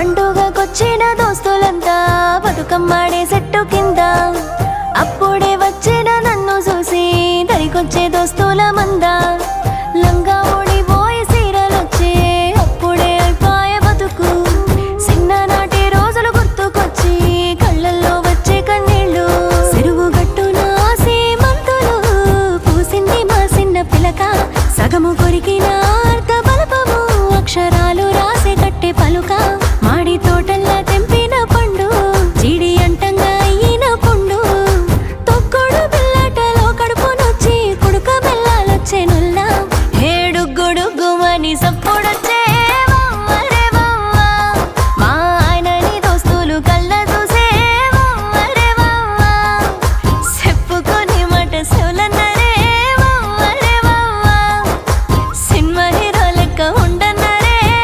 పండుగకొచ్చిన దోస్తులంతా బతుకమ్మాడే చెట్టు కింద అప్పుడే వచ్చిన నన్ను చూసి దరికొచ్చే దోస్తుల మంద లంగా ఓడిపోయి సీరలొచ్చే అప్పుడే అయిపాయ బతుకు చిన్ననాటి రోజులు గుర్తుకొచ్చి కళ్ళల్లో వచ్చే కన్నీళ్ళు చెరువు గట్టున సీమంతులు పూసింది మా చిన్న పిలక సగము కొరికిన అర్థ బలపము అక్షరాలు రాసి కట్టే పలుక మాడి తోట